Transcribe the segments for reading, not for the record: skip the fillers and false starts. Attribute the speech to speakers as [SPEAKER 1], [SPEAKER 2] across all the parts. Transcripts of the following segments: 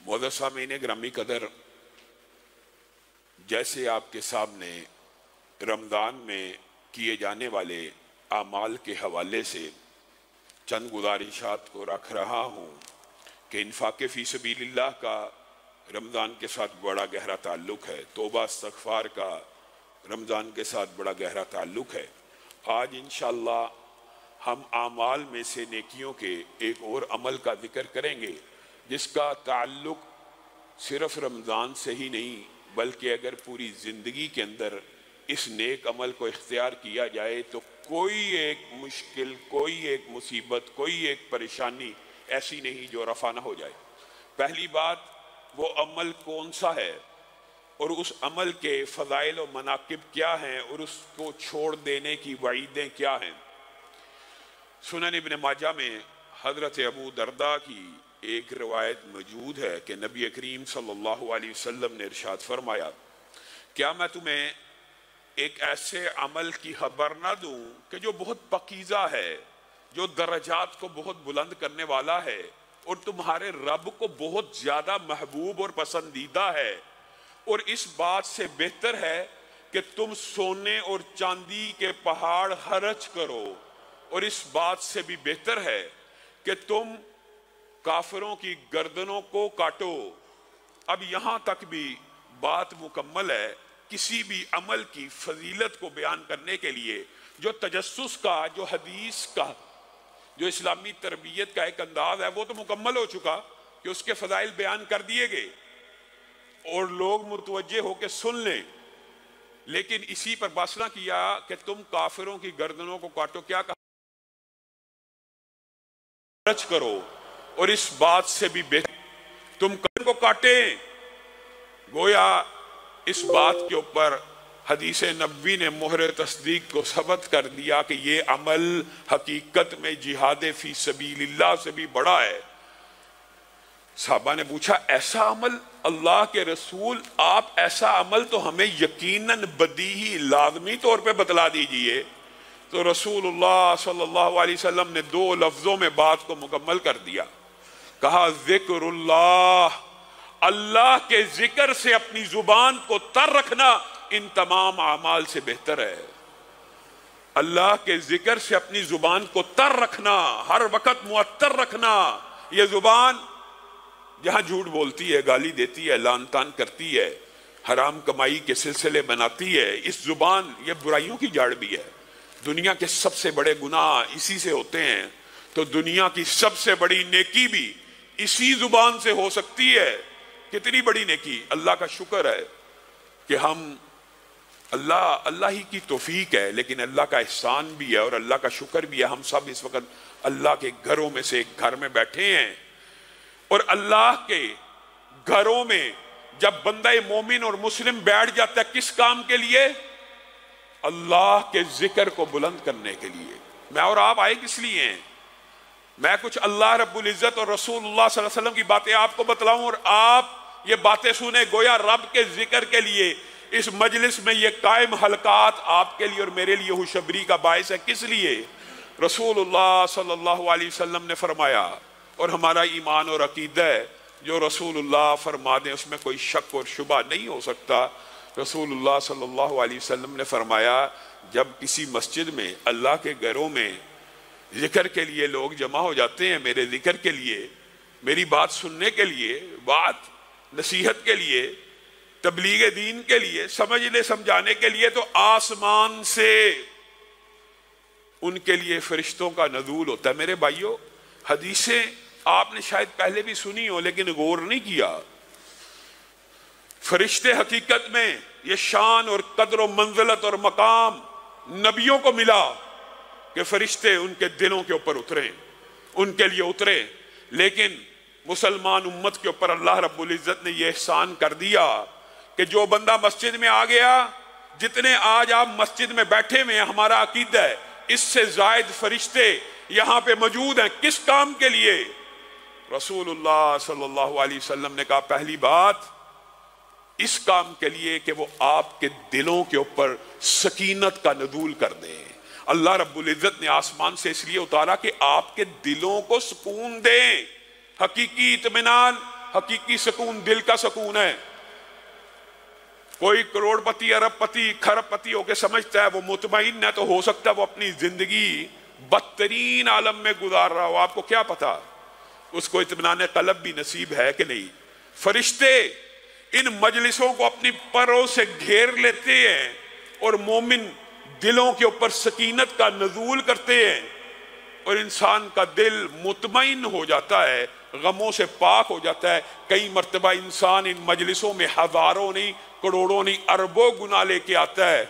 [SPEAKER 1] معزز سامعین گرامی قدر، جیسے آپ کے سامنے رمضان میں کیے جانے والے اعمال کے حوالے سے چند گزارشات کو رکھ رہا ہوں کہ انفاق فی سبیل اللہ کا رمضان کے ساتھ بڑا گہرا تعلق ہے، توبہ استغفار کا رمضان کے ساتھ بڑا گہرا تعلق ہے۔ آج انشاءاللہ ہم اعمال میں سے نیکیوں کے ایک اور عمل کا ذکر کریں گے جس کا تعلق صرف رمضان سے ہی نہیں بلکہ اگر پوری زندگی کے اندر اس نیک عمل کو اختیار کیا جائے تو کوئی ایک مشکل، کوئی ایک مصیبت، کوئی ایک پریشانی ایسی نہیں جو رفع نہ ہو جائے۔ پہلی بات، وہ عمل کون سا ہے اور اس عمل کے فضائل و مناقب کیا ہیں اور اس کو چھوڑ دینے کی وعیدیں کیا ہیں۔ سنن ابن ماجہ میں حضرت ابو درداء کی ایک روایت موجود ہے کہ نبی کریم صلی اللہ علیہ وسلم نے ارشاد فرمایا، کیا میں تمہیں ایک ایسے عمل کی خبر نہ دوں کہ جو بہت پاکیزہ ہے، جو درجات کو بہت بلند کرنے والا ہے اور تمہارے رب کو بہت زیادہ محبوب اور پسندیدہ ہے، اور اس بات سے بہتر ہے کہ تم سونے اور چاندی کے پہاڑ خرچ کرو، اور اس بات سے بھی بہتر ہے کہ تم کافروں کی گردنوں کو کاٹو۔ اب یہاں تک بھی بات مکمل ہے۔ کسی بھی عمل کی فضیلت کو بیان کرنے کے لیے جو تجسس کا، جو حدیث کا، جو اسلامی تربیت کا ایک انداز ہے وہ تو مکمل ہو چکا کہ اس کے فضائل بیان کر دیے گئے اور لوگ متوجہ ہو کے سن لیں، لیکن اسی پر بس نہ کیا کہ تم کافروں کی گردنوں کو کاٹو۔ کیا کہا؟ خرچ کرو، اور اس بات سے بھی بہتر تم گردن کو کاٹیں۔ گویا اس بات کے اوپر حدیث نبوی نے مہر تصدیق کو ثبت کر دیا کہ یہ عمل حقیقت میں جہاد فی سبیل اللہ سے بھی بڑا ہے۔ صحابہ نے پوچھا، ایسا عمل؟ اللہ کے رسول، آپ ایسا عمل تو ہمیں یقیناً بدیہی لازمی طور پہ بتلا دیجئے۔ تو رسول اللہ صلی اللہ علیہ وسلم نے 2 لفظوں میں بات کو مکمل کر دیا۔ کہا، ذکر اللہ، اللہ کے ذکر سے اپنی زبان کو تر رکھنا ان تمام اعمال سے بہتر ہے۔ اللہ کے ذکر سے اپنی زبان کو تر رکھنا، ہر وقت معطر رکھنا۔ یہ زبان جہاں جھوٹ بولتی ہے، گالی دیتی ہے، لعن طعن کرتی ہے، حرام کمائی کے سلسلے بناتی ہے، اس زبان یہ برائیوں کی جڑ بھی ہے۔ دنیا کے سب سے بڑے گناہ اسی سے ہوتے ہیں، تو دنیا کی سب سے بڑی نیکی بھی اسی زبان سے ہو سکتی ہے۔ کتنی بڑی نیکی! اللہ کا شکر ہے کہ ہم اللہ ہی کی توفیق ہے، لیکن اللہ کا احسان بھی ہے اور اللہ کا شکر بھی ہے، ہم سب اس وقت اللہ کے گھروں میں سے ایک گھر میں بیٹھے ہیں، اور اللہ کے گھروں میں جب بندہ مومن اور مسلم بیٹھ جاتا ہے کس کام کے لیے؟ اللہ کے ذکر کو بلند کرنے کے لیے۔ میں اور آپ آئے کس لیے ہیں؟ میں کچھ اللہ رب العزت اور رسول اللہ صلی اللہ علیہ وسلم کی باتیں آپ کو بتلاؤں اور آپ یہ باتیں سنیں، گویا رب کے ذکر کے لیے اس مجلس میں یہ قائم حلقات آپ کے لیے اور میرے لیے خوشبری کا باعث ہے۔ کس لیے؟ رسول اللہ صلی اللہ علیہ وسلم نے فرمایا، اور ہمارا ایمان اور عقیدہ ہے جو رسول اللہ فرما دیں اس میں کوئی شک اور شبہ نہیں ہو سکتا۔ رسول اللہ صلی اللہ علیہ وسلم نے فرمایا، جب کسی مسجد میں، اللہ کے گھروں میں ذکر کے لیے لوگ جمع ہو جاتے ہیں، میرے ذکر کے لیے، میری بات سننے کے لیے، بات نصیحت کے لیے، تبلیغ دین کے لیے، سمجھنے سمجھانے کے لیے، تو آسمان سے ان کے لیے فرشتوں کا نزول ہوتا ہے۔ میرے بھائیوں، حدیثیں آپ نے شاید پہلے بھی سنی ہو لیکن غور نہیں کیا۔ فرشتے حقیقت میں یہ شان اور قدر و منزلت اور مقام نبیوں کو ملا کہ فرشتے ان کے دلوں کے اوپر اترے، ان کے لیے اترے، لیکن مسلمان امت کے اوپر اللہ رب العزت نے یہ احسان کر دیا کہ جو بندہ مسجد میں آ گیا، جتنے آج آپ مسجد میں بیٹھے ہوئے ہیں، ہمارا عقیدہ ہے اس سے زائد فرشتے یہاں پہ موجود ہیں۔ کس کام کے لیے؟ رسول اللہ صلی اللہ علیہ وسلم نے کہا، پہلی بات اس کام کے لیے کہ وہ آپ کے دلوں کے اوپر سکینت کا نزول کر دیں۔ اللہ رب العزت نے آسمان سے اس لیے اتارا کہ آپ کے دلوں کو سکون دیں، حقیقی اطمینان، حقیقی سکون دل کا سکون ہے۔ کوئی کروڑپتی، ارب پتی، کھرب پتی ہو کے سمجھتا ہے وہ مطمئن ہے، تو ہو سکتا ہے وہ اپنی زندگی بدترین عالم میں گزار رہا ہو، آپ کو کیا پتا اس کو اطمینان قلب بھی نصیب ہے کہ نہیں۔ فرشتے ان مجلسوں کو اپنی پروں سے گھیر لیتے ہیں اور مومن دلوں کے اوپر سکینت کا نزول کرتے ہیں، اور انسان کا دل مطمئن ہو جاتا ہے، غموں سے پاک ہو جاتا ہے۔ کئی مرتبہ انسان ان مجلسوں میں ہزاروں نہیں، کروڑوں نہیں، اربوں گناہ لے کے آتا ہے،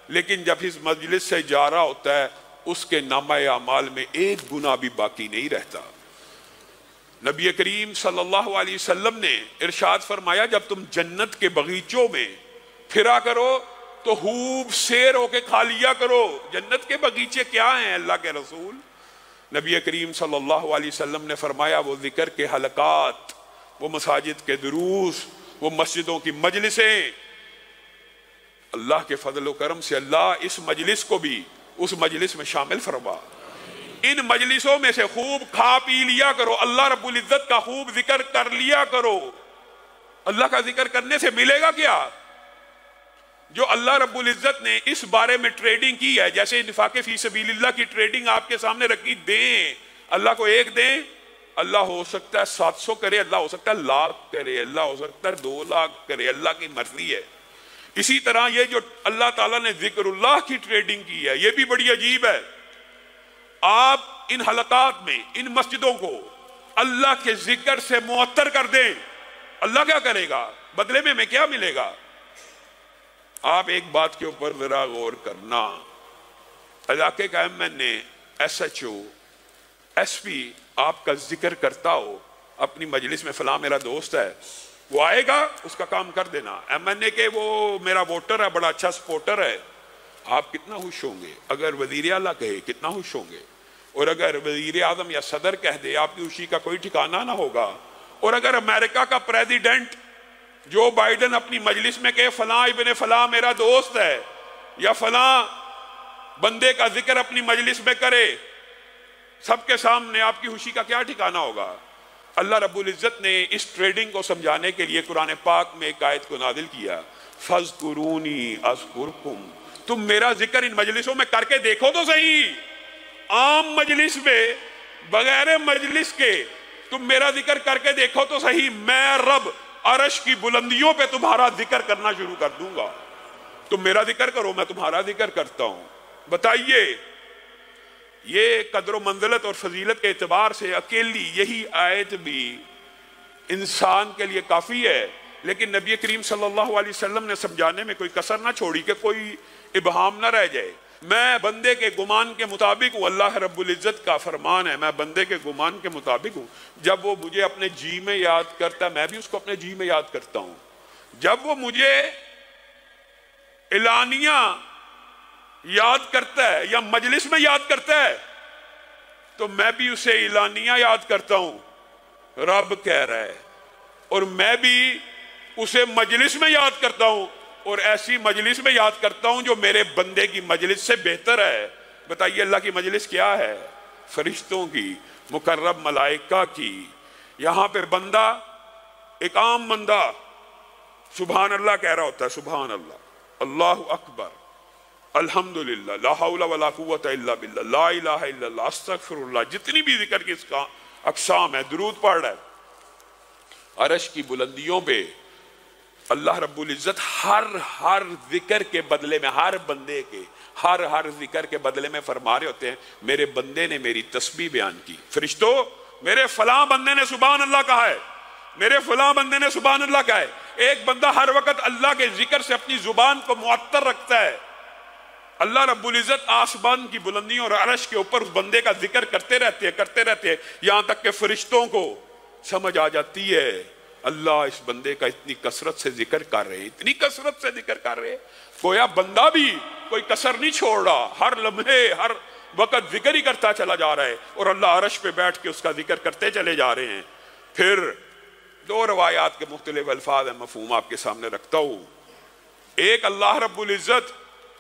[SPEAKER 1] لیکن جب اس مجلس سے جا رہا ہوتا ہے اس کے نامہ اعمال میں ایک گناہ بھی باقی نہیں رہتا۔ نبی کریم صلی اللہ علیہ وسلم نے ارشاد فرمایا، جب تم جنت کے باغیچوں میں پھرا کرو تو خوب سیر ہو کے کھا لیا کرو۔ جنت کے باغیچے کیا ہیں اللہ کے رسول؟ نبی کریم صلی اللہ علیہ وسلم نے فرمایا، وہ ذکر کے حلقات، وہ مساجد کے دروس، وہ مسجدوں کی مجلسیں۔ اللہ کے فضل و کرم سے اللہ اس مجلس کو بھی اس مجلس میں شامل فرما۔ ان مجلسوں میں سے خوب کھا پی لیا کرو، اللہ رب العزت کا خوب ذکر کر لیا کرو۔ اللہ کا ذکر کرنے سے ملے گا کیا؟ جو اللہ رب العزت نے اس بارے میں ٹریڈنگ کی ہے، جیسے انفاق فی سبیل اللہ کی ٹریڈنگ آپ کے سامنے رکھی، دیں اللہ کو ایک دیں، اللہ ہو سکتا ہے 700 کرے، اللہ ہو سکتا ہے 1,00,000 کرے، اللہ ہو سکتا ہے 2,00,000 کرے، اللہ کی مرضی ہے۔ اسی طرح یہ جو اللہ تعالیٰ نے ذکر اللہ کی ٹریڈنگ کی ہے، یہ بھی بڑی عجیب ہے۔ آپ ان حلقات میں، ان مسجدوں کو اللہ کے ذکر سے معطر کر دیں، اللہ کیا کرے گا؟ بدلے میں ہمیں کیا ملے گا؟ آپ ایک بات کے اوپر ذرا غور کرنا، علاقے کا MN SHO SP آپ کا ذکر کرتا ہو اپنی مجلس میں، فلاں میرا دوست ہے، وہ آئے گا، اس کا کام کر دینا۔ MNA کے وہ میرا ووٹر ہے، بڑا اچھا سپورٹر ہے، آپ کتنا خوش ہوں گے؟ اگر وزیر اعلیٰ کہے کتنا خوش ہوں گے؟ اور اگر وزیر اعظم یا صدر کہہ دے، آپ کی خوشی کا کوئی ٹھکانہ نہ ہوگا۔ اور اگر امریکہ کا پریزیڈنٹ جو بائیڈن اپنی مجلس میں کہے فلاں ابن فلاں میرا دوست ہے، یا فلاں بندے کا ذکر اپنی مجلس میں کرے سب کے سامنے، آپ کی خوشی کا کیا ٹھکانہ ہوگا؟ اللہ رب العزت نے اس ٹریڈنگ کو سمجھانے کے لیے قرآن پاک میں ایک آیت کو نازل کیا، فَاذْكُرُونِي أَذْكُرْكُمْ، تم میرا ذکر ان مجلسوں میں کر کے دیکھو تو صحیح۔ عام مجلس میں بغیر مجلس کے تم میرا ذکر کر کے دیکھو تو صحیح، میں رب عرش کی بلندیوں پہ تمہارا ذکر کرنا شروع کر دوں گا۔ تم میرا ذکر کرو، میں تمہارا ذکر کرتا ہوں۔ بتائیے، یہ قدر و منزلت اور فضیلت کے اعتبار سے اکیلی یہی آیت بھی انسان کے لیے کافی ہے، لیکن نبی کریم صلی اللہ علیہ وسلم نے سمجھانے میں کوئی کسر نہ چھوڑی کہ کوئی ابہام نہ رہ جائے۔ میں بندے کے گمان کے مطابق ہوں، اللہ رب العزت کا فرمان ہے، میں بندے کے گمان کے مطابق ہوں۔ جب وہ مجھے اپنے جی میں یاد کرتا ہے، میں بھی اس کو اپنے جی میں یاد کرتا ہوں۔ جب وہ مجھے اعلانیہ یاد کرتا ہے یا مجلس میں یاد کرتا ہے تو میں بھی اسے اعلانیہ یاد کرتا ہوں، رب کہہ رہا ہے، اور میں بھی اسے مجلس میں یاد کرتا ہوں، اور ایسی مجلس میں یاد کرتا ہوں جو میرے بندے کی مجلس سے بہتر ہے۔ بتائیے اللہ کی مجلس کیا ہے؟ فرشتوں کی، مقرب ملائکہ کی۔ یہاں پہ بندہ، ایک عام بندہ سبحان اللہ کہہ رہا ہوتا ہے، سبحان اللہ، اللہ اکبر، الحمدللہ، لا حول ولا قوت الا باللہ، لا الہ الا اللہ، استغفر اللہ، جتنی بھی ذکر کی اس کا اقسام ہے، درود پڑھ رہا ہے۔ عرش کی بلندیوں پہ اللہ رب العزت ہر ذکر کے بدلے میں، ہر بندے کے ہر ذکر کے بدلے میں فرما رہے ہوتے ہیں، میرے بندے نے میری تسبیح بیان کی، فرشتوں میرے فلاں بندے نے سبحان اللہ کہا ہے، میرے فلاں بندے نے سبحان اللہ کہا ہے۔ ایک بندہ ہر وقت اللہ کے ذکر سے اپنی زبان کو معطر رکھتا ہے، اللہ رب العزت آسمان کی بلندیوں اور عرش کے اوپر اس بندے کا ذکر کرتے رہتے ہیں، یہاں تک کہ فرشتوں کو سمجھ آ جاتی ہے اللہ اس بندے کا اتنی کثرت سے ذکر کر رہے، اتنی کثرت سے ذکر کر رہے، گویا بندہ بھی کوئی کسر نہیں چھوڑ رہا، ہر لمحے ہر وقت ذکر ہی کرتا چلا جا رہا ہے، اور اللہ عرش پہ بیٹھ کے اس کا ذکر کرتے چلے جا رہے ہیں۔ پھر دو روایات کے مختلف الفاظ ہیں، مفہوم آپ کے سامنے رکھتا ہوں۔ ایک، اللہ رب العزت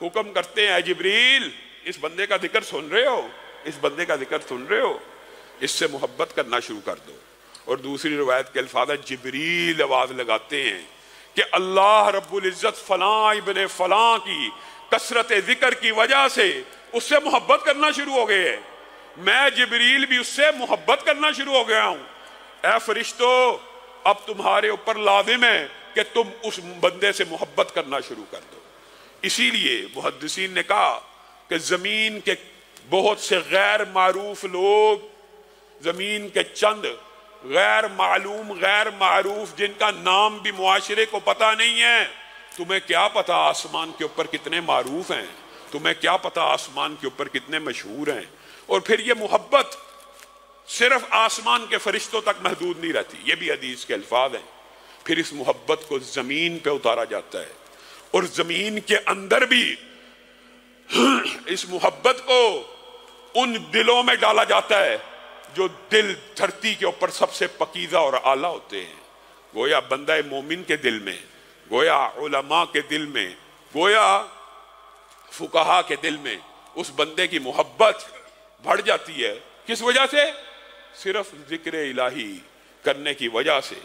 [SPEAKER 1] حکم کرتے ہیں، اے جبریل اس بندے کا ذکر سن رہے ہو، اس بندے کا ذکر سن رہے ہو، اس سے محبت کرنا شروع کر دو۔ اور دوسری روایت کے الفاظ جبریل آواز لگاتے ہیں کہ اللہ رب العزت فلاں ابن فلاں کی کثرت ذکر کی وجہ سے اس سے محبت کرنا شروع ہو گئے ہیں، میں جبریل بھی اس سے محبت کرنا شروع ہو گیا ہوں۔ اے فرشتو، اب تمہارے اوپر لازم ہے کہ تم اس بندے سے محبت کرنا شروع کر دو۔ اسی لیے محدثین نے کہا کہ زمین کے بہت سے غیر معروف لوگ، زمین کے چند غیر معلوم غیر معروف جن کا نام بھی معاشرے کو پتہ نہیں ہے، تمہیں کیا پتا آسمان کے اوپر کتنے معروف ہیں، تمہیں کیا پتا آسمان کے اوپر کتنے مشہور ہیں۔ اور پھر یہ محبت صرف آسمان کے فرشتوں تک محدود نہیں رہتی، یہ بھی حدیث کے الفاظ ہیں، پھر اس محبت کو زمین پہ اتارا جاتا ہے، اور زمین کے اندر بھی اس محبت کو ان دلوں میں ڈالا جاتا ہے جو دل دھرتی کے اوپر سب سے پکیزہ اور اعلیٰ ہوتے ہیں۔ گویا بندہ مومن کے دل میں، گویا علماء کے دل میں، گویا فقہا کے دل میں اس بندے کی محبت بڑھ جاتی ہے۔ کس وجہ سے؟ صرف ذکر الہی کرنے کی وجہ سے۔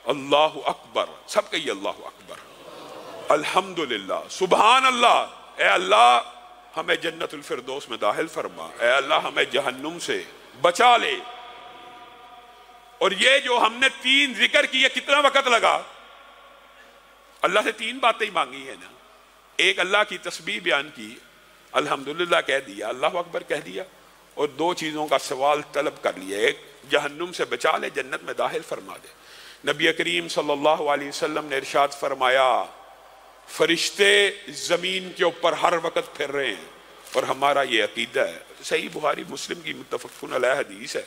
[SPEAKER 1] اللہ اکبر، سب کہیے اللہ اکبر، الحمدللہ، سبحان اللہ۔ اے اللہ ہمیں جنت الفردوس میں داخل فرما، اے اللہ ہمیں جہنم سے بچا لے۔ اور یہ جو ہم نے 3 ذکر کیے، کتنا وقت لگا؟ اللہ سے 3 باتیں مانگی ہیں نا، ایک اللہ کی تسبیح بیان کی، الحمدللہ کہہ دیا، اللہ اکبر کہہ دیا، اور 2 چیزوں کا سوال طلب کر لیا، ایک جہنم سے بچا لے، جنت میں داخل فرما دے۔ نبی کریم صلی اللہ علیہ وسلم نے ارشاد فرمایا فرشتے زمین کے اوپر ہر وقت پھر رہے ہیں، اور ہمارا یہ عقیدہ ہے، صحیح بخاری مسلم کی متفقن علیہ حدیث ہے،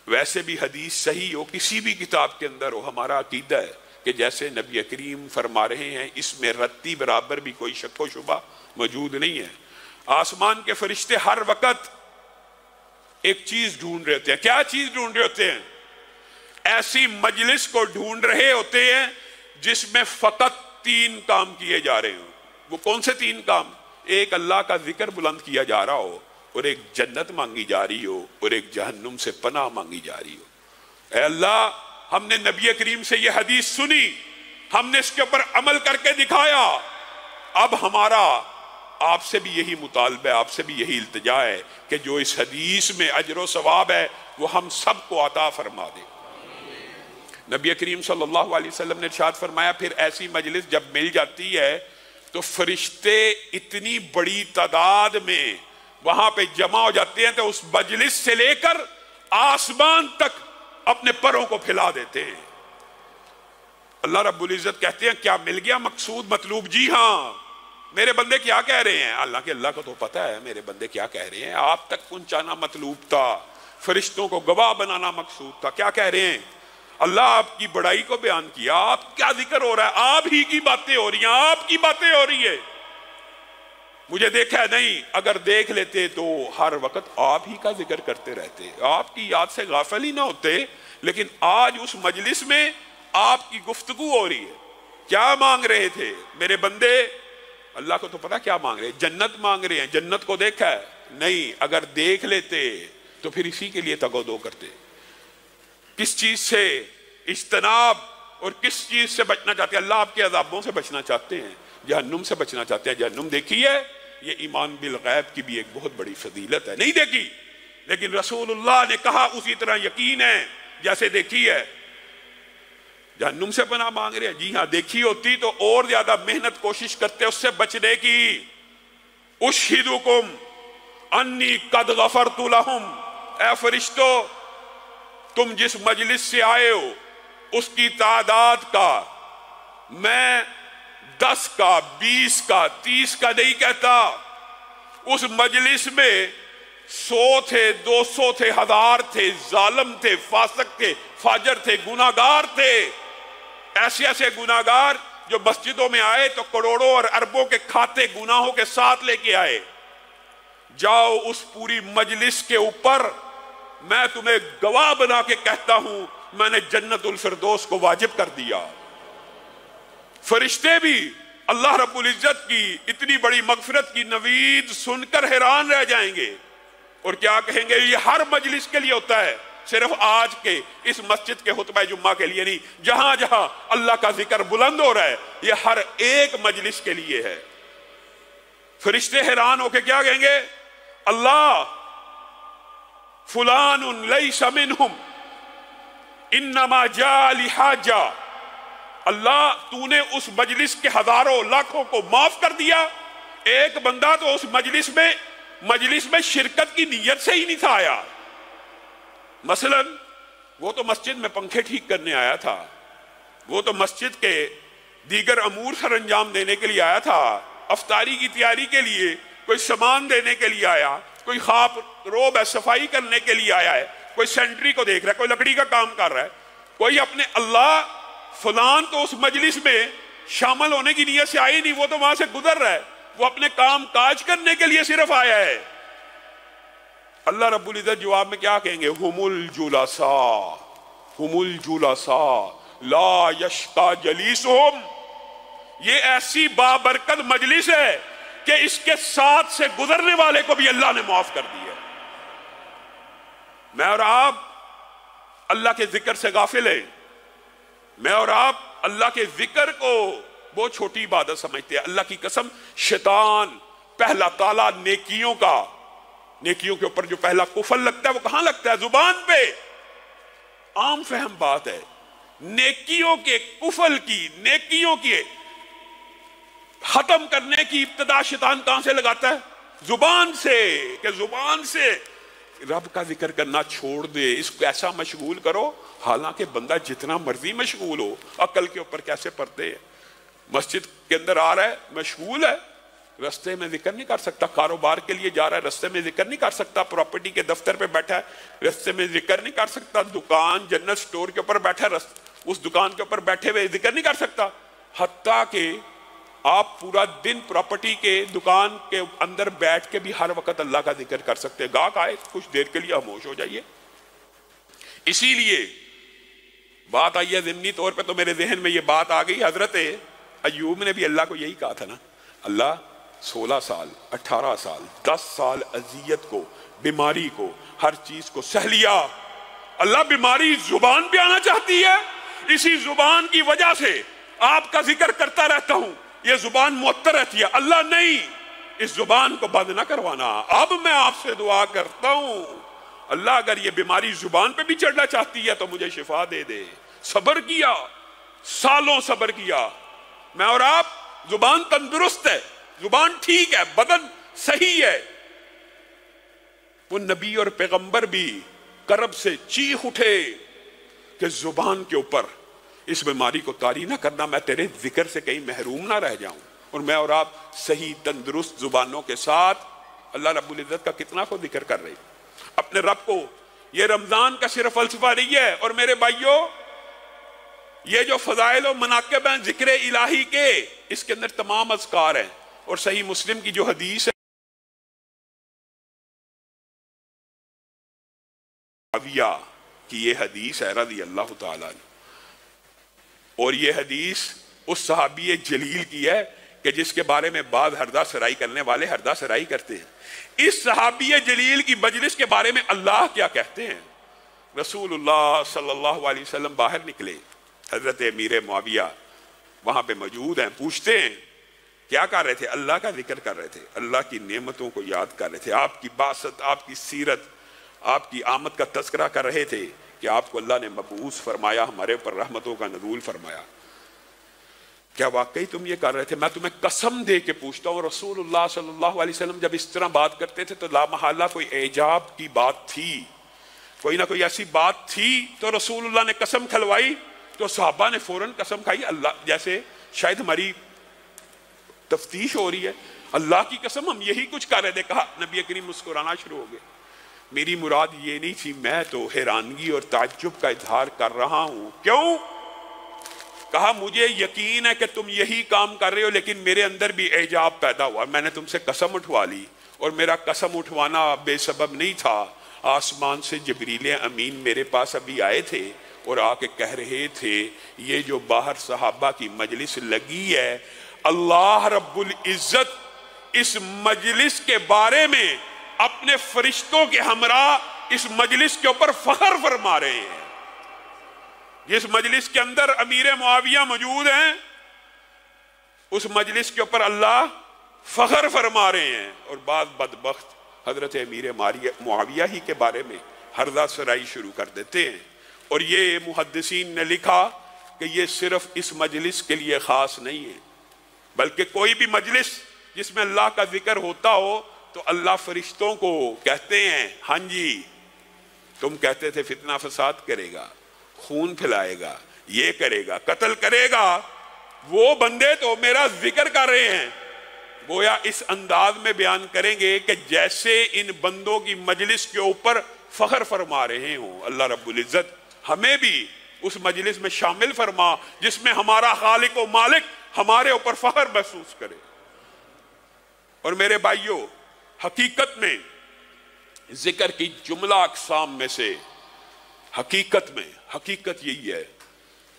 [SPEAKER 1] ویسے بھی حدیث صحیح ہو کسی بھی کتاب کے اندر ہو، ہمارا عقیدہ ہے کہ جیسے نبی کریم فرما رہے ہیں اس میں رتی برابر بھی کوئی شک و شبہ موجود نہیں ہے۔ آسمان کے فرشتے ہر وقت ایک چیز ڈھونڈ رہے ہوتے ہیں۔ کیا چیز ڈھونڈ رہے ہوتے ہیں؟ ایسی مجلس کو ڈھونڈ رہے ہوتے ہیں جس میں فقط 3 کام کیے جا رہے ہوں۔ وہ کون سے 3 کام؟ ایک اللہ کا ذکر بلند کیا جا رہا ہو، اور ایک جنت مانگی جا رہی ہو، اور ایک جہنم سے پناہ مانگی جا رہی ہو۔ اے اللہ، ہم نے نبی کریم سے یہ حدیث سنی، ہم نے اس کے اوپر عمل کر کے دکھایا، اب ہمارا آپ سے بھی یہی مطالبہ ہے، آپ سے بھی یہی التجا ہے کہ جو اس حدیث میں اجر و ثواب ہے وہ ہم سب کو عطا فرما دے۔ نبی کریم صلی اللہ علیہ وسلم نے ارشاد فرمایا پھر ایسی مجلس جب مل جاتی ہے تو فرشتے اتنی بڑی تعداد میں وہاں پہ جمع ہو جاتے ہیں تو اس مجلس سے لے کر آسمان تک اپنے پروں کو پھیلا دیتے ہیں۔ اللہ رب العزت کہتے ہیں کیا مل گیا مقصود مطلوب؟ جی ہاں۔ میرے بندے کیا کہہ رہے ہیں؟ اللہ کے اللہ کو تو پتہ ہے میرے بندے کیا کہہ رہے ہیں۔ آپ تک پہنچانا مطلوب تھا، فرشتوں کو گواہ بنانا مقصود تھا۔ کیا کہہ رہے ہیں؟ اللہ آپ کی بڑائی کو بیان کیا، آپ کیا ذکر ہو رہا ہے؟ آپ ہی کی باتیں ہو رہی ہیں، آپ کی باتیں ہو رہی ہے۔ مجھے دیکھا نہیں، اگر دیکھ لیتے تو ہر وقت آپ ہی کا ذکر کرتے رہتے، آپ کی یاد سے غافل ہی نہ ہوتے، لیکن آج اس مجلس میں آپ کی گفتگو ہو رہی ہے۔ کیا مانگ رہے تھے میرے بندے؟ اللہ کو تو پتا کیا مانگ رہے ہیں، جنت مانگ رہے ہیں۔ جنت کو دیکھا ہے؟ نہیں، اگر دیکھ لیتے تو پھر اسی کے لیے تگ و دو کرتے۔ کس چیز سے اجتناب اور کس چیز سے بچنا چاہتے ہیں؟ اللہ آپ کے عذابوں سے بچنا چاہتے ہیں، جہنم سے بچنا چاہتے ہیں۔ جہنم دیکھی ہے؟ یہ ایمان بالغیب کی بھی ایک بہت بڑی فضیلت ہے۔ نہیں دیکھی، لیکن رسول اللہ نے کہا اسی طرح یقین ہے جیسے دیکھی ہے۔ جہنم سے پناہ مانگ رہے ہیں؟ جی ہاں، دیکھی ہوتی تو اور زیادہ محنت کوشش کرتے اس سے بچنے کی۔ اشہدکم انی قد غفرت لہم، اے فرشتو تم جس مجلس سے آئے ہو اس کی تعداد کا میں 10 کا 20 کا 30 کا نہیں کہتا، اس مجلس میں 100 تھے، 200 تھے، 1000 تھے، ظالم تھے، فاسق تھے، فاجر تھے، گناہگار تھے، ایسے ایسے گناہگار جو مسجدوں میں آئے تو کروڑوں اور اربوں کے کھاتے گناہوں کے ساتھ لے کے آئے۔ جاؤ اس پوری مجلس کے اوپر میں تمہیں گواہ بنا کے کہتا ہوں میں نے جنت الفردوس کو واجب کر دیا۔ فرشتے بھی اللہ رب العزت کی اتنی بڑی مغفرت کی نوید سن کر حیران رہ جائیں گے، اور کیا کہیں گے؟ یہ ہر مجلس کے لیے ہوتا ہے، صرف آج کے اس مسجد کے خطبہ جمعہ کے لیے نہیں، جہاں جہاں اللہ کا ذکر بلند ہو رہا ہے یہ ہر ایک مجلس کے لیے ہے۔ فرشتے حیران ہو کے کیا کہیں گے؟ اللہ فلان لیس منہم انما جاء لحاجہ، اللہ تو نے اس مجلس کے ہزاروں لاکھوں کو معاف کر دیا، ایک بندہ تو اس مجلس میں شرکت کی نیت سے ہی نہیں تھا آیا۔ مثلا وہ تو مسجد میں پنکھے ٹھیک کرنے آیا تھا، وہ تو مسجد کے دیگر امور سر انجام دینے کے لیے آیا تھا، افطاری کی تیاری کے لیے کوئی سامان دینے کے لیے آیا، کوئی خواب روب ہے صفائی کرنے کے لیے آیا ہے، کوئی سینٹری کو دیکھ رہا ہے، کوئی لکڑی کا کام کر رہا ہے، کوئی اپنے اللہ فلان تو اس مجلس میں شامل ہونے کی نیت سے آئی نہیں، وہ تو وہاں سے گزر رہا ہے، وہ اپنے کام کاج کرنے کے لیے صرف آیا ہے۔ اللہ رب العزت جواب میں کیا کہیں گے؟ ہم الجلساء لا یشقی جلیسہم، یہ ایسی بابرکت مجلس ہے کہ اس کے ساتھ سے گزرنے والے کو بھی اللہ نے معاف کر دیا۔ میں اور آپ اللہ کے ذکر سے غافل ہیں، میں اور آپ اللہ کے ذکر کو بہت چھوٹی عبادت سمجھتے ہیں۔ اللہ کی قسم شیطان پہلا تالا نیکیوں کے اوپر جو پہلا کفل لگتا ہے وہ کہاں لگتا ہے؟ زبان پہ۔ عام فہم بات ہے، نیکیوں کے کفل کی، نیکیوں کے ختم کرنے کی ابتدا شیطان کہاں سے لگاتا ہے؟ زبان سے، کہ زبان سے رب کا ذکر کرنا چھوڑ دے، اس کو ایسا مشغول کرو، حالانکہ بندہ جتنا مرضی مشغول ہو عقل کے اوپر کیسے پردے ہے۔ مسجد کے اندر آ رہا ہے مشغول ہے، رستے میں ذکر نہیں کر سکتا، کاروبار کے لیے جا رہا ہے رستے میں ذکر نہیں کر سکتا، پراپرٹی کے دفتر پہ بیٹھا ہے رستے میں ذکر نہیں کر سکتا، دکان جنرل سٹور کے اوپر بیٹھا ہے اس دکان کے اوپر بیٹھے ہوئے ذکر نہیں کر سکتا، حتیٰ کہ آپ پورا دن پراپرٹی کے دکان کے اندر بیٹھ کے بھی ہر وقت اللہ کا ذکر کر سکتے ہیں۔ گاہک آئے کچھ دیر کے لیے خاموش ہو جائیے۔ اسی لیے بات آئی ہے ضمنی طور پہ تو میرے ذہن میں یہ بات آ گئی، حضرت ایوب نے بھی اللہ کو یہی کہا تھا نا، اللہ 16 سال 18 سال 10 سال اذیت کو، بیماری کو، ہر چیز کو سہ لیا، اللہ بیماری زبان پہ آنا چاہتی ہے، اسی زبان کی وجہ سے آپ کا ذکر کرتا رہتا ہوں، یہ زبان معطر رہتی ہے، اللہ نہیں اس زبان کو بند نہ کروانا، اب میں آپ سے دعا کرتا ہوں اللہ اگر یہ بیماری زبان پہ بھی چڑھنا چاہتی ہے تو مجھے شفا دے دے۔ صبر کیا، سالوں صبر کیا۔ میں اور آپ زبان تندرست ہے، زبان ٹھیک ہے، بدن صحیح ہے، وہ نبی اور پیغمبر بھی کرب سے چیخ اٹھے کہ زبان کے اوپر اس بیماری کو طاری نہ کرنا، میں تیرے ذکر سے کہیں محروم نہ رہ جاؤں۔ اور میں اور آپ صحیح تندرست زبانوں کے ساتھ اللہ رب العزت کا کتنا کو ذکر کر رہے ہیں اپنے رب کو۔ یہ رمضان کا صرف فلسفہ نہیں ہے، اور میرے بھائیوں یہ جو فضائل و مناقب ہیں ذکر الہی کے، اس کے اندر تمام اذکار ہیں، اور صحیح مسلم کی جو حدیث ہے معاویہ کی یہ حدیث ہے رضی اللہ تعالیٰ عنہ، اور یہ حدیث اس صحابی جلیل کی ہے کہ جس کے بارے میں بعض ہردہ سرائی کرنے والے ہردہ سرائی کرتے ہیں۔ اس صحابی جلیل کی مجلس کے بارے میں اللہ کیا کہتے ہیں؟ رسول اللہ صلی اللہ علیہ وسلم باہر نکلے، حضرت امیر معاویہ وہاں پہ موجود ہیں، پوچھتے ہیں کیا کر رہے تھے؟ اللہ کا ذکر کر رہے تھے، اللہ کی نعمتوں کو یاد کر رہے تھے، آپ کی باسط، آپ کی سیرت، آپ کی آمد کا تذکرہ کر رہے تھے کہ آپ کو اللہ نے مبعوث فرمایا، ہمارے اوپر رحمتوں کا نزول فرمایا۔ کیا واقعی تم یہ کر رہے تھے؟ میں تمہیں قسم دے کے پوچھتا ہوں، رسول اللہ صلی اللہ علیہ وسلم جب اس طرح بات کرتے تھے تو لا محالہ کوئی اعجاب کی بات تھی، کوئی نہ کوئی ایسی بات تھی، تو رسول اللہ نے قسم کھلوائی تو صحابہ نے فوراً قسم کھائی، اللہ جیسے شاید ہماری تفتیش ہو رہی ہے، اللہ کی قسم ہم یہی کچھ کر رہے تھے۔ کہا نبی کریم مسکرانا شروع ہو گئے، میری مراد یہ نہیں تھی، میں تو حیرانگی اور تعجب کا اظہار کر رہا ہوں۔ کیوں؟ کہا مجھے یقین ہے کہ تم یہی کام کر رہے ہو، لیکن میرے اندر بھی اعجاب پیدا ہوا، میں نے تم سے قسم اٹھوا لی، اور میرا قسم اٹھوانا بے سبب نہیں تھا، آسمان سے جبریل امین میرے پاس ابھی آئے تھے اور آ کے کہہ رہے تھے یہ جو باہر صحابہ کی مجلس لگی ہے، اللہ رب العزت اس مجلس کے بارے میں اپنے فرشتوں کے ہمراہ اس مجلس کے اوپر فخر فرما رہے ہیں. جس مجلس کے اندر امیر معاویہ موجود ہیں اس مجلس کے اوپر اللہ فخر فرما رہے ہیں، اور بعض بدبخت حضرت امیر معاویہ ہی کے بارے میں ہردہ سرائی شروع کر دیتے ہیں. اور یہ محدثین نے لکھا کہ یہ صرف اس مجلس کے لیے خاص نہیں ہے، بلکہ کوئی بھی مجلس جس میں اللہ کا ذکر ہوتا ہو تو اللہ فرشتوں کو کہتے ہیں ہاں جی تم کہتے تھے فتنہ فساد کرے گا، خون پھیلائے گا، یہ کرے گا، قتل کرے گا، وہ بندے تو میرا ذکر کر رہے ہیں. گویا اس انداز میں بیان کریں گے کہ جیسے ان بندوں کی مجلس کے اوپر فخر فرما رہے ہوں. اللہ رب العزت ہمیں بھی اس مجلس میں شامل فرما جس میں ہمارا خالق و مالک ہمارے اوپر فخر محسوس کرے. اور میرے بھائیوں، حقیقت میں ذکر کی جملہ اقسام میں سے حقیقت یہی ہے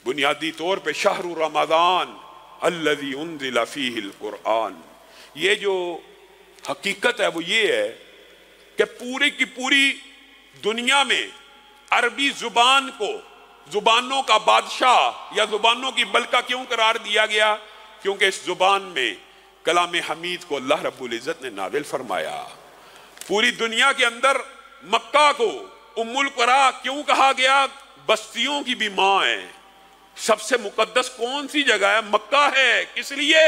[SPEAKER 1] بنیادی طور پہ شہر رمضان الذی انزل فیہ القرآن. یہ جو حقیقت ہے وہ یہ ہے کہ پوری کی پوری دنیا میں عربی زبان کو زبانوں کا بادشاہ یا زبانوں کی ملکہ کیوں قرار دیا گیا؟ کیونکہ اس زبان میں کلام حمید کو اللہ رب العزت نے نازل فرمایا. پوری دنیا کے اندر مکہ کو ام القریٰ کیوں کہا گیا؟ بستیوں کی بھی ماں ہے. سب سے مقدس کون سی جگہ ہے؟ مکہ ہے. کس لیے؟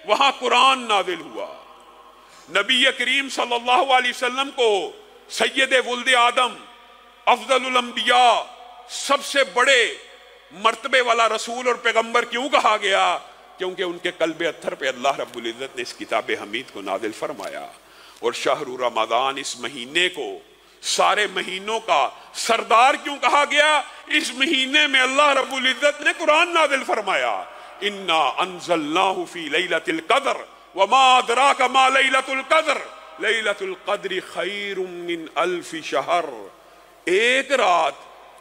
[SPEAKER 1] وہاں قرآن نازل ہوا. نبی کریم صلی اللہ علیہ وسلم کو سید ولد آدم، افضل الانبیاء، سب سے بڑے مرتبے والا رسول اور پیغمبر کیوں کہا گیا؟ کیونکہ ان کے قلب اطہر پہ اللہ رب العزت نے اس کتاب حمید کو نازل فرمایا. اور شہر رمضان، اس مہینے کو سارے مہینوں کا سردار کیوں کہا گیا؟ اس مہینے میں اللہ رب العزت نے قرآن نازل فرمایا. انا انزلناہ فی لیلۃ القدر وما ادراک ما لیلۃ القدر لیلۃ القدر خیر من الف شہر. ایک رات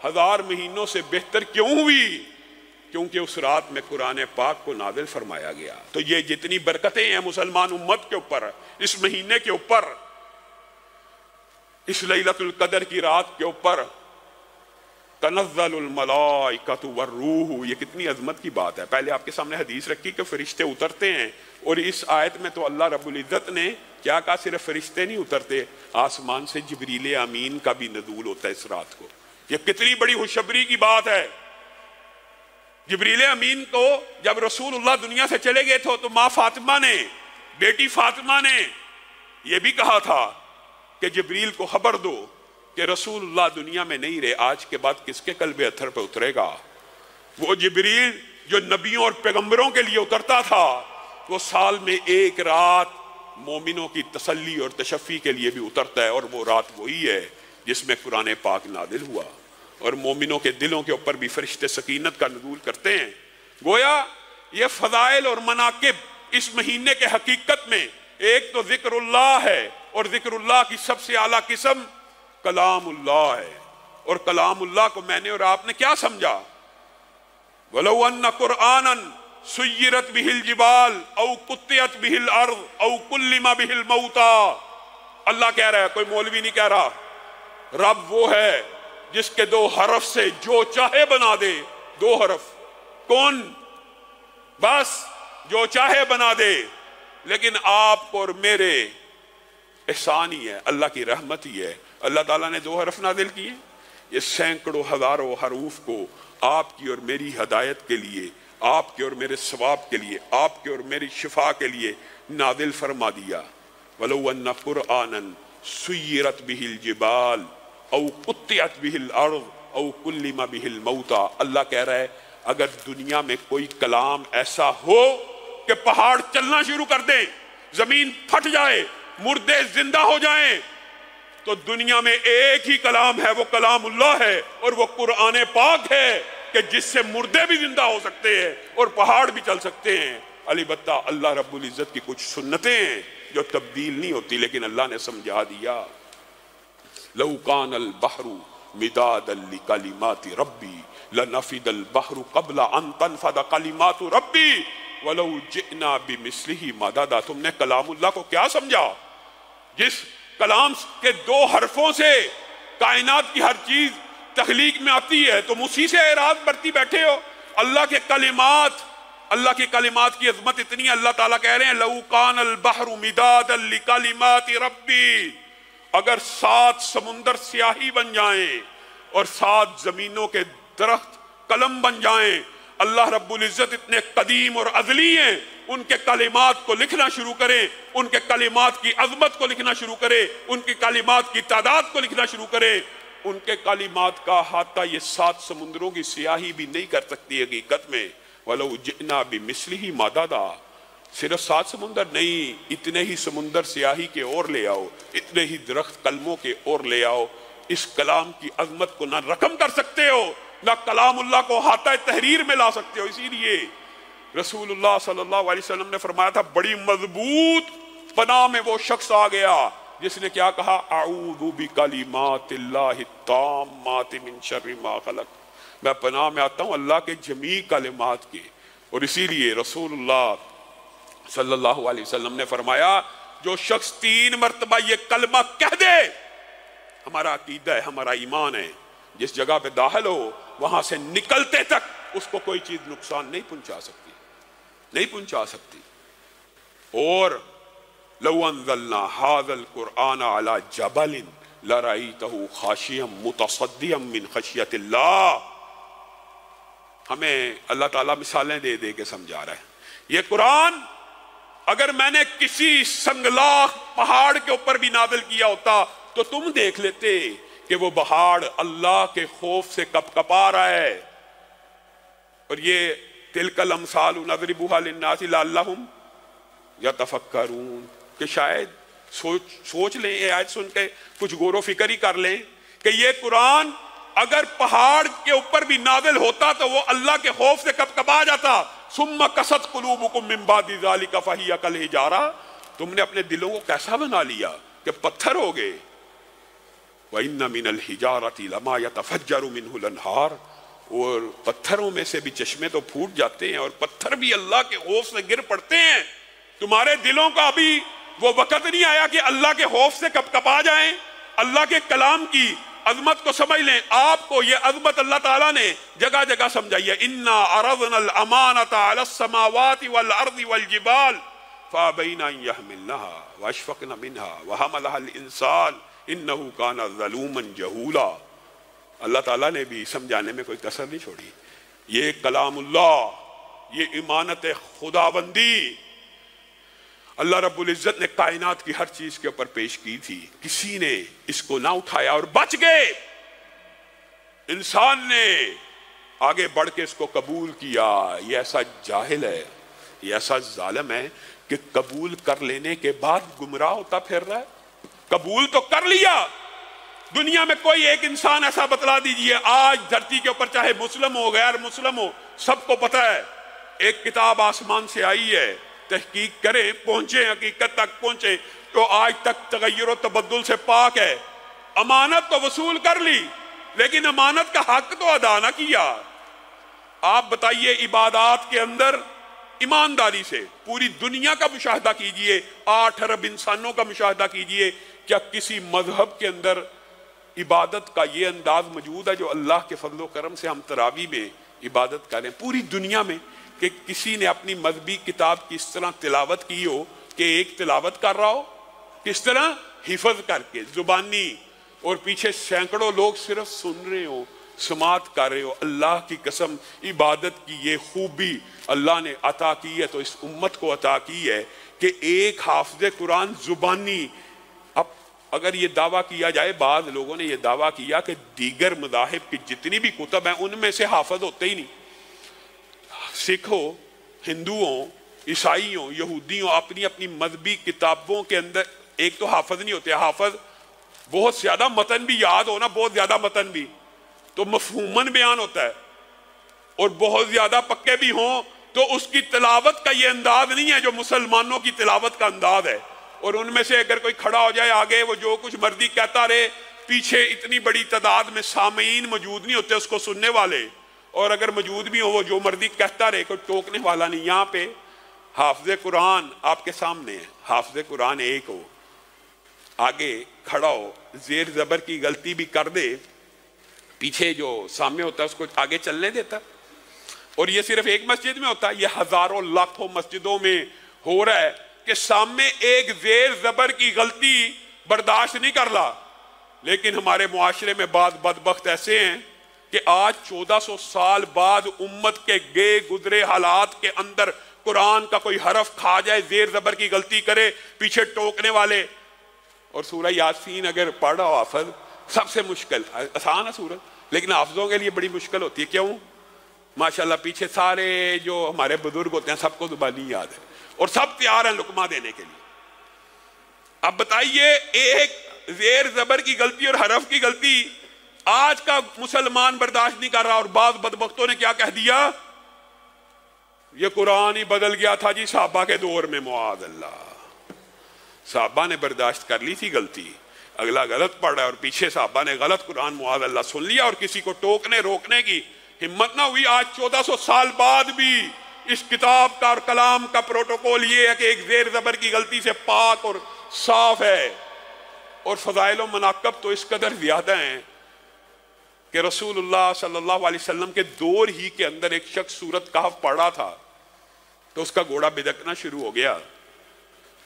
[SPEAKER 1] 1000 مہینوں سے بہتر کیوں ہوئی؟ کیونکہ اس رات میں قرآن پاک کو نازل فرمایا گیا. تو یہ جتنی برکتیں ہیں مسلمان امت کے اوپر، اس مہینے کے اوپر، اس لیلۃ القدر کی رات کے اوپر، تنزل الملائکۃ والروح، یہ کتنی عظمت کی بات ہے. پہلے آپ کے سامنے حدیث رکھی کہ فرشتے اترتے ہیں، اور اس آیت میں تو اللہ رب العزت نے کیا کہا؟ صرف فرشتے نہیں اترتے، آسمان سے جبریل امین کا بھی نزول ہوتا ہے اس رات کو. یہ کتنی بڑی خوشخبری کی بات ہے. جبریل امین کو جب رسول اللہ دنیا سے چلے گئے تھے تو ماں فاطمہ نے، بیٹی فاطمہ نے یہ بھی کہا تھا کہ جبریل کو خبر دو کہ رسول اللہ دنیا میں نہیں رہے، آج کے بعد کس کے قلب اطہر پہ اترے گا؟ وہ جبریل جو نبیوں اور پیغمبروں کے لیے اترتا تھا، وہ سال میں ایک رات مومنوں کی تسلی اور تشفی کے لیے بھی اترتا ہے، اور وہ رات وہی ہے جس میں قرآن پاک نازل ہوا. اور مومنوں کے دلوں کے اوپر بھی فرشتے سکینت کا نزول کرتے ہیں. گویا یہ فضائل اور مناقب اس مہینے کے حقیقت میں ایک تو ذکر اللہ ہے، اور ذکر اللہ کی سب سے اعلیٰ قسم کلام اللہ ہے. اور کلام اللہ کو میں نے اور آپ نے کیا سمجھا؟ وَلَوْ أَنَّ قُرْآنًا سُيِّرَتْ بِهِ الْجِبَالُ أَوْ قُطِّعَتْ بِهِ الْأَرْضُ أَوْ كُلِّمَ بِهِ الْمَوْتَى. اللہ کہہ رہا ہے، کوئی مولوی نہیں کہہ رہا. رب وہ ہے جس کے 2 حرف سے جو چاہے بنا دے. 2 حرف. کون؟ بس جو چاہے بنا دے. لیکن آپ کو اور میرے احسان ہی ہے، اللہ کی رحمت ہی ہے. اللہ تعالیٰ نے 2 حرف نازل کیے. یہ سینکڑوں ہزاروں حروف کو آپ کی اور میری ہدایت کے لیے، آپ کے اور میرے ثواب کے لیے، آپ کے اور میری شفا کے لیے نازل فرما دیا. وَلَوْ أَنَّ قُرْآنًا سُيِّرَتْ بِهِ الْجِبَالُ أَوْ قُطِّعَتْ بِهِ الْأَرْضُ أَوْ كُلِّمَ بِهِ الْمَوْتَى. اللہ کہہ رہا ہے اگر دنیا میں کوئی کلام ایسا ہو کہ پہاڑ چلنا شروع کر دیں، زمین پھٹ جائے، مردے زندہ ہو جائیں، تو دنیا میں ایک ہی کلام ہے، وہ کلام اللہ ہے، اور وہ قرآن پاک ہے کہ جس سے مردے بھی زندہ ہو سکتے ہیں اور پہاڑ بھی چل سکتے ہیں. البتہ اللہ رب العزت کی کچھ سنتیں ہیں جو تبدیل نہیں ہوتی، لیکن اللہ نے سمجھا دیا. لو کان البحر مدادا لکلمات ربی لنفد البحر قبل ان تنفد کلمات ربی ولو جئنا بمثلہ مددا. تم نے کلام اللہ کو کیا سمجھا؟ جس کلام کے 2 حرفوں سے کائنات کی ہر چیز تخلیق میں آتی ہے، تم اسی سے اعراض برتی بیٹھے ہو۔ اللہ کے کلمات کی عظمت اتنی ہے، اللہ تعالیٰ کہہ رہے ہیں لَوْ كَانَ الْبَحْرُ مِدَادًا لِكَلِمَاتِ رَبِّي، اگر 7 سمندر سیاہی بن جائیں اور 7 زمینوں کے درخت قلم بن جائیں، اللہ رب العزت اتنے قدیم اور ازلی ہیں، ان کے کلمات کو لکھنا شروع کریں، ان کے کلمات کی عظمت کو لکھنا شروع کریں، ان کی کلمات کی تعداد کو لکھنا شروع کریں، ان کے کلمات کا احاطہ یہ 7 سمندروں کی سیاہی بھی نہیں کر سکتی حقیقت میں۔ وَلَوْ جِئْنَا بِمِثْلِهِ مَدَدًا، صرف 7 سمندر نہیں، اتنے ہی سمندر سیاہی کے اور لے آؤ، اتنے ہی درخت قلموں کے اور لے آؤ، اس کلام کی عظمت کو نہ رقم کر سکتے ہو، نہ کلام اللہ کو احاطہ تحریر میں لا سکتے ہو۔ اسی لیے رسول اللہ صلی اللہ علیہ وسلم نے فرمایا تھا بڑی مضبوط پناہ میں وہ شخص آ گیا جس نے کیا کہا، اعوذ بکلمات اللہ التامات من شر ما خلق، میں پناہ میں آتا ہوں اللہ کے جمیع کلمات کے۔ اور اسی لیے رسول اللہ صلی اللہ علیہ وسلم نے فرمایا جو شخص 3 مرتبہ یہ کلمہ کہہ دے، ہمارا عقیدہ ہے، ہمارا ایمان ہے، جس جگہ پہ داخل ہو وہاں سے نکلتے تک اس کو کوئی چیز نقصان نہیں پہنچا سکتی، نہیں پہنچا سکتی۔ اور لو انزلنا هذا القرآن على جبل لرأيته خاشعا متصدعا من خشیۃ اللہ، ہمیں اللہ تعالیٰ مثالیں دے دے کے سمجھا رہا ہے، یہ قرآن اگر میں نے کسی سنگلاخ پہاڑ کے اوپر بھی نازل کیا ہوتا تو تم دیکھ لیتے کہ وہ پہاڑ اللہ کے خوف سے کپ کپا رہا ہے۔ اور یہ تلک الامثال نضربها للناس لعلهم یتفکرون، کہ شاید سوچ لیں، یہ آیت سن کے کچھ غور و فکر ہی کر لیں کہ یہ قرآن اگر پہاڑ کے اوپر بھی نازل ہوتا تو وہ اللہ کے خوف سے کب کبا جاتا۔ ثم قست قلوبکم من بعد ذلک فہی کالحجارہ، تم نے اپنے دلوں کو کیسا بنا لیا کہ پتھر ہو گئے۔ وَإِنَّ مِنَ الْحِجَارَةِ لَمَا يَتَفَجَّرُ مِنْهُ الْأَنْهَارُ، اور پتھروں میں سے بھی چشمے تو پھوٹ جاتے ہیں اور پتھر بھی اللہ کے خوف سے گر پڑتے ہیں۔ تمہارے دلوں کا ابھی وہ وقت نہیں آیا کہ اللہ کے خوف سے کب کپا جائیں، اللہ کے کلام کی عظمت کو سمجھ لیں۔ آپ کو یہ عظمت اللہ تعالیٰ نے جگہ جگہ سمجھائی ہے، اِنَّا عَرَضْنَا الْأَمَانَةَ عَلَى السَّمَاوَاتِ وَالْأَرْضِ وَالْجِبَالِ فَأَبَيْنَ أَن يَحْمِلْنَهَا وَأَشْفَقْنَ مِنْهَا وَحَمَلَهَا الْإِنسَانُ إِنَّهُ كَانَ ظَلُومًا جَهُولًا۔ اللہ تعالیٰ نے بھی سمجھانے میں کوئی کسر نہیں چھوڑی۔ یہ کلام اللہ، یہ امانت خداوندی اللہ رب العزت نے کائنات کی ہر چیز کے اوپر پیش کی تھی، کسی نے اس کو نہ اٹھایا اور بچ گئے۔ انسان نے آگے بڑھ کے اس کو قبول کیا۔ یہ ایسا جاہل ہے، یہ ایسا ظالم ہے کہ قبول کر لینے کے بعد گمراہ ہوتا پھر رہا ہے۔ قبول تو کر لیا، دنیا میں کوئی ایک انسان ایسا بتلا دیجئے آج دھرتی کے اوپر، چاہے مسلم ہو غیر مسلم ہو، سب کو پتہ ہے ایک کتاب آسمان سے آئی ہے، تحقیق کریں، پہنچیں، حقیقت تک پہنچیں، تو آج تک تغیر و تبدل سے پاک ہے۔ امانت تو وصول کر لی لیکن امانت کا حق تو ادا نہ کیا۔ آپ بتائیے عبادات کے اندر ایمانداری سے پوری دنیا کا مشاہدہ کیجئے، 8 ارب انسانوں کا مشاہدہ کیجئے، کیا کسی مذہب کے اندر عبادت کا یہ انداز موجود ہے جو اللہ کے فضل و کرم سے ہم تراویح میں عبادت کریں پوری دنیا میں، کہ کسی نے اپنی مذہبی کتاب کی اس طرح تلاوت کی ہو کہ ایک تلاوت کر رہا ہو، کس طرح حفظ کر کے زبانی، اور پیچھے سینکڑوں لوگ صرف سن رہے ہو، سماعت کر رہے ہو۔ اللہ کی قسم عبادت کی یہ خوبی اللہ نے عطا کی ہے تو اس امت کو عطا کی ہے کہ ایک حافظ قرآن زبانی، اب اگر یہ دعویٰ کیا جائے، بعض لوگوں نے یہ دعویٰ کیا کہ دیگر مذاہب کی جتنی بھی کتب ہیں ان میں سے حافظ ہوتے ہی نہیں، سکھ ہو، ہندو ہوں، عیسائی ہوں، یہودی ہوں، اپنی اپنی مذہبی کتابوں کے اندر ایک تو حافظ نہیں ہوتے۔ حافظ بہت زیادہ متن بھی یاد ہونا، بہت زیادہ متن بھی تو مفہوماً بیان ہوتا ہے، اور بہت زیادہ پکے بھی ہوں تو اس کی تلاوت کا یہ انداز نہیں ہے جو مسلمانوں کی تلاوت کا انداز ہے۔ اور ان میں سے اگر کوئی کھڑا ہو جائے آگے، وہ جو کچھ مرضی کہتا رہے، پیچھے اتنی بڑی تعداد میں سامعین موجود نہیں ہوتے اس کو سننے والے، اور اگر موجود بھی ہو وہ جو مرضی کہتا رہے، کوئی ٹوکنے والا نہیں۔ یہاں پہ حافظ قرآن آپ کے سامنے ہے، حافظ قرآن ایک ہو، آگے کھڑا ہو، زیر زبر کی غلطی بھی کر دے، پیچھے جو سامنے ہوتا ہے اس کو آگے چلنے دیتا؟ اور یہ صرف ایک مسجد میں ہوتا ہے، یہ ہزاروں لاکھوں مسجدوں میں ہو رہا ہے کہ سامنے ایک زیر زبر کی غلطی برداشت نہیں کر رہا، لیکن ہمارے معاشرے میں بعض بدبخت ایسے ہیں کہ آج 1400 سال بعد امت کے گئے گزرے حالات کے اندر قرآن کا کوئی حرف کھا جائے، زیر زبر کی غلطی کرے، پیچھے ٹوکنے والے. اور سورہ یاسین اگر پڑھ رہا ہو حافظ، سب سے مشکل، آسان ہے سورت لیکن حافظوں کے لیے بڑی مشکل ہوتی ہے. کیوں؟ ماشاءاللہ پیچھے سارے جو ہمارے بزرگ ہوتے ہیں سب کو زبانی یاد ہے اور سب تیار ہیں لقمہ دینے کے لیے. اب بتائیے ایک زیر زبر کی غلطی اور حرف کی غلطی آج کا مسلمان برداشت نہیں کر رہا، اور بعض بدبختوں نے کیا کہہ دیا؟ یہ قرآن ہی بدل گیا تھا جی صحابہ کے دور میں. معاذ اللہ، صحابہ نے برداشت کر لی تھی غلطی، اگلا غلط پڑھ رہا ہے اور پیچھے صحابہ نے غلط قرآن معاذ اللہ سن لیا اور کسی کو ٹوکنے روکنے کی ہمت نہ ہوئی. آج 1400 سال بعد بھی اس کتاب کا اور کلام کا پروٹوکول یہ ہے کہ ایک زیر زبر کی غلطی سے پاک اور صاف ہے. اور فضائل و مناقب تو اس قدر زیادہ ہیں کہ رسول اللہ صلی اللہ علیہ وسلم کے دور ہی کے اندر ایک شخص سورۃ کہف پڑھ رہا تھا تو اس کا گھوڑا بدکنا شروع ہو گیا.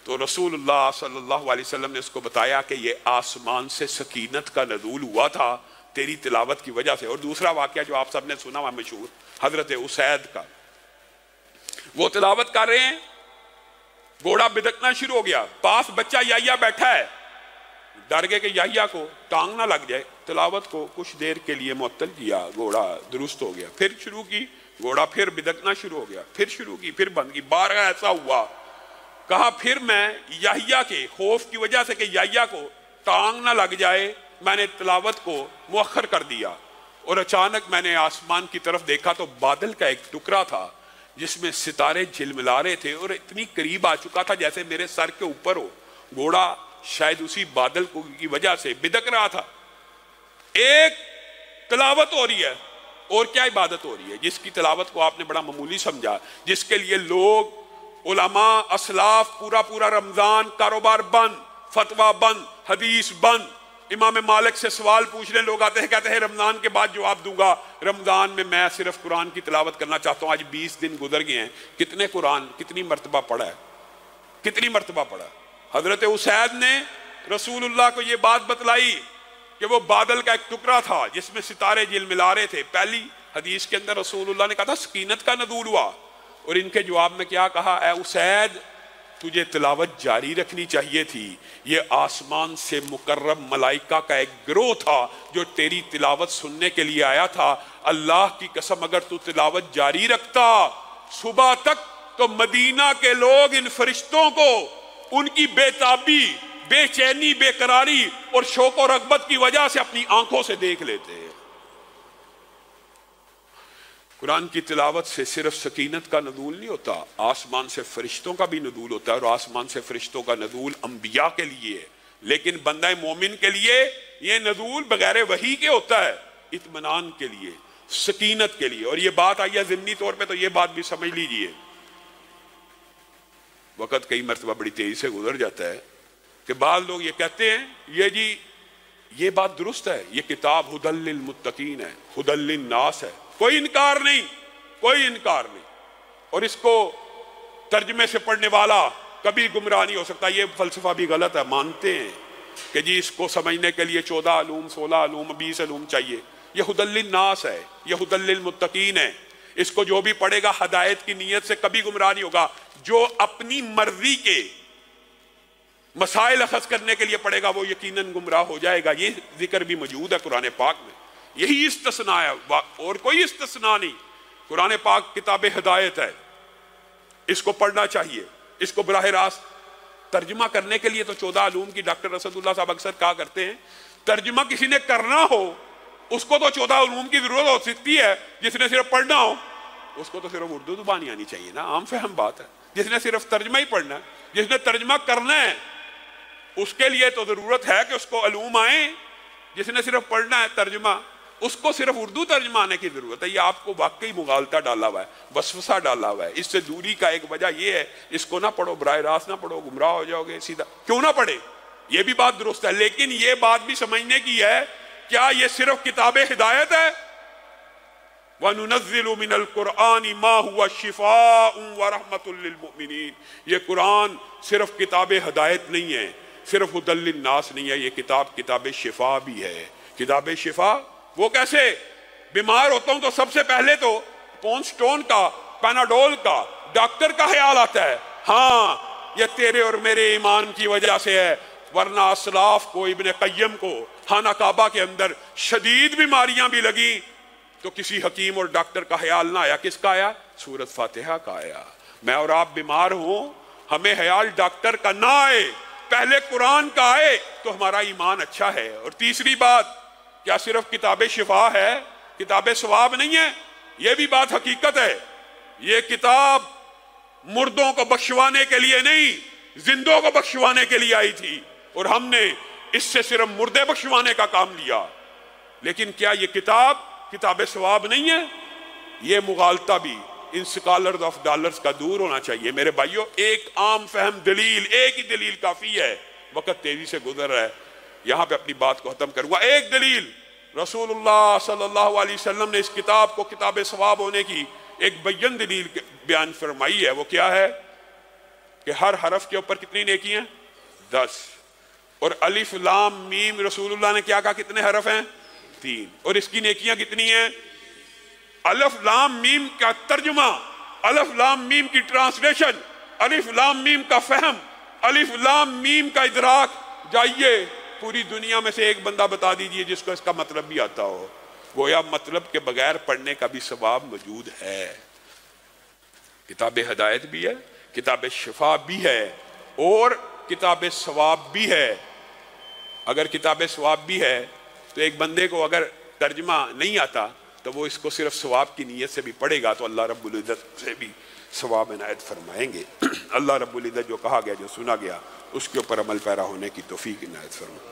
[SPEAKER 1] تو رسول اللہ صلی اللہ علیہ وسلم نے اس کو بتایا کہ یہ آسمان سے سکینت کا نزول ہوا تھا تیری تلاوت کی وجہ سے. اور دوسرا واقعہ جو آپ سب نے سنا ہوا مشہور، حضرت اسید کا، وہ تلاوت کر رہے ہیں، گھوڑا بدکنا شروع ہو گیا، پاس بچہ یحییٰ بیٹھا ہے، ڈر گئے کہ یحییٰ کو ٹانگ نہ لگ جائے، تلاوت کو کچھ دیر کے لیے معطل کیا، گھوڑا درست ہو گیا، پھر شروع کی، گھوڑا پھر بدکنا شروع ہو گیا، پھر شروع کی، پھر بند کی، بارہ ایسا ہوا. کہا پھر میں یحییٰ کے خوف کی وجہ سے کہ یحییٰ کو ٹانگ نہ لگ جائے میں نے تلاوت کو مؤخر کر دیا. اور اچانک میں نے آسمان کی طرف دیکھا تو بادل کا ایک ٹکڑا تھا جس میں ستارے جھلملا رہے تھے اور اتنی قریب آ چکا تھا جیسے میرے سر کے اوپر ہو. گھوڑا شاید اسی بادل کی وجہ سے بدک رہا تھا. ایک تلاوت ہو رہی ہے اور کیا عبادت ہو رہی ہے جس کی تلاوت کو آپ نے بڑا معمولی سمجھا، جس کے لیے لوگ علماء اسلاف پورا رمضان کاروبار بند، فتویٰ بند، حدیث بند. امام مالک سے سوال پوچھنے لوگ آتے ہیں، کہتے ہیں رمضان کے بعد جواب دوں گا، رمضان میں میں صرف قرآن کی تلاوت کرنا چاہتا ہوں. آج 20 دن گزر گئے ہیں، کتنے قرآن کتنی مرتبہ پڑھا ہے، کتنی مرتبہ پڑھا. حضرت اسید نے رسول اللہ کو یہ بات بتلائی کہ وہ بادل کا ایک ٹکڑا تھا جس میں ستارے جھلملا رہے تھے. پہلی حدیث کے اندر رسول اللہ نے کہا تھا سکینت کا نزول ہوا، اور ان کے جواب میں کیا کہا؟ اے اسید تجھے تلاوت جاری رکھنی چاہیے تھی، یہ آسمان سے مکرم ملائکہ کا ایک گروہ تھا جو تیری تلاوت سننے کے لیے آیا تھا. اللہ کی قسم اگر تو تلاوت جاری رکھتا صبح تک تو مدینہ کے لوگ ان فرشتوں کو ان کی بے تابی، بے چینی، بے قراری اور شوق و رغبت کی وجہ سے اپنی آنکھوں سے دیکھ لیتے ہیں. قرآن کی تلاوت سے صرف سکینت کا نزول نہیں ہوتا، آسمان سے فرشتوں کا بھی نزول ہوتا ہے، اور آسمان سے فرشتوں کا نزول انبیاء کے لیے ہے. لیکن بندہ مومن کے لیے یہ نزول بغیر وحی کے ہوتا ہے، اطمینان کے لیے، سکینت کے لیے. اور یہ بات آئی ہے ضمنی طور پہ تو یہ بات بھی سمجھ لیجئے. وقت کئی مرتبہ بڑی تیزی سے گزر جاتا ہے کہ بعض لوگ یہ کہتے ہیں یہ جی یہ بات درست ہے، یہ کتاب ھدی للمتقین ہے، ھدی للناس ہے، کوئی انکار نہیں، کوئی انکار نہیں. اور اس کو ترجمے سے پڑھنے والا کبھی گمراہ نہیں ہو سکتا. یہ فلسفہ بھی غلط ہے. مانتے ہیں کہ جی اس کو سمجھنے کے لیے 14 علوم، 16 علوم، 20 علوم چاہیے. یہ ھدی للناس ہے، یہ ھدی للمتقین ہے. اس کو جو بھی پڑھے گا ہدایت کی نیت سے کبھی گمراہ نہیں ہوگا. جو اپنی مرضی کے مسائل اخذ کرنے کے لیے پڑھے گا وہ یقیناً گمراہ ہو جائے گا. یہ ذکر بھی موجود ہے قرآن پاک میں. یہی استثناء ہے اور کوئی استثناء نہیں. قرآن پاک کتاب ہدایت ہے، اس کو پڑھنا چاہیے. اس کو براہ راست ترجمہ کرنے کے لیے تو 14 علوم کی ڈاکٹر اسد اللہ صاحب اکثر کہا کرتے ہیں ترجمہ کسی نے کرنا ہو اس کو تو 14 علوم کی ضرورت ہو سکتی ہے. جس نے صرف پڑھنا ہو اس کو تو صرف اردو زبان آنی چاہیے نا، عام فہم بات ہے. جس نے صرف ترجمہ ہی پڑھنا ہے، جس نے ترجمہ کرنا ہے اس کے لیے تو ضرورت ہے کہ اس کو علوم آئیں. جس نے صرف پڑھنا ہے ترجمہ اس کو صرف اردو ترجمہ آنے کی ضرورت ہے. یہ آپ کو واقعی مغالطہ ڈالا ہوا ہے، وسوسہ ڈالا ہوا ہے. اس سے دوری کا ایک وجہ یہ ہے اس کو نہ پڑھو، براہ راست نہ پڑھو، گمراہ ہو جاؤ گے. سیدھا کیوں نہ پڑھے؟ یہ بھی بات درست ہے، لیکن یہ بات بھی سمجھنے کی ہے، کیا یہ صرف کتاب ہدایت ہے؟ وَنُنَزِّلُ مِنَ الْقُرْآنِ مَا هُوَ شِفَاءٌ وَرَحْمَةٌ لِّلْمُؤْمِنِينَ۔ یہ قرآن صرف کتاب ہدایت نہیں ہے، صرف ہدی للناس نہیں ہے، یہ کتاب شفا بھی ہے۔ کتاب شفا وہ کیسے؟ بیمار ہوتا ہوں تو سب سے پہلے تو پونسٹون کا، پیناڈول کا، ڈاکٹر کا خیال آتا ہے، ہاں یہ تیرے اور میرے ایمان کی وجہ سے ہے، ورنہ اسلاف کو، ابن قیم کو خانہ کعبہ کے اندر شدید بیماریاں بھی لگیں تو کسی حکیم اور ڈاکٹر کا خیال نہ آیا، کس کا آیا؟ سورۃ فاتحہ کا آیا۔ میں اور آپ بیمار ہوں، ہمیں خیال ڈاکٹر کا نہ آئے، پہلے قرآن کا آئے تو ہمارا ایمان اچھا ہے۔ اور تیسری بات، کیا صرف کتاب شفا ہے، کتاب ثواب نہیں ہے؟ یہ بھی بات حقیقت ہے، یہ کتاب مردوں کو بخشوانے کے لیے نہیں، زندوں کو بخشوانے کے لیے آئی تھی، اور ہم نے اس سے صرف مردے بخشوانے کا کام لیا۔ لیکن کیا یہ کتاب ثواب نہیں ہے؟ یہ مغالطہ بھی ان سکالرز آف ڈالرز کا دور ہونا چاہیے۔ میرے بھائیوں، ایک عام فہم دلیل، ایک ہی دلیل کافی ہے، وقت تیزی سے گزر رہا ہے، یہاں پہ اپنی بات کو ختم کروں گا۔ ایک دلیل، رسول اللہ صلی اللہ علیہ وسلم نے اس کتاب کو کتاب ثواب ہونے کی ایک بیان دلیل بیان فرمائی ہے، وہ کیا ہے؟ کہ ہر حرف کے اوپر کتنی نیکی ہیں؟ 10۔ اور الف لام میم رسول اللہ نے کیا کہا کتنے حرف ہیں؟ 3۔ اور اس کی نیکیاں کتنی ہیں؟ الف لام میم کا ترجمہ، الف لام میم کی ٹرانسلیشن، الف لام میم کا فہم، الف لام میم کا ادراک۔ جائیے پوری دنیا میں سے ایک بندہ بتا دیجئے جس کو اس کا مطلب بھی آتا ہو۔ گویا مطلب کے بغیر پڑھنے کا بھی ثواب موجود ہے۔ کتاب ہدایت بھی ہے، کتاب شفا بھی ہے، اور کتاب ثواب بھی ہے۔ اگر کتاب ثواب بھی ہے تو ایک بندے کو اگر ترجمہ نہیں آتا تو وہ اس کو صرف ثواب کی نیت سے بھی پڑھے گا تو اللہ رب العزت سے بھی ثواب عنایت فرمائیں گے۔ اللہ رب العزت جو کہا گیا، جو سنا گیا، اس کے اوپر عمل پیرا ہونے کی توفیق عنایت فرمائے۔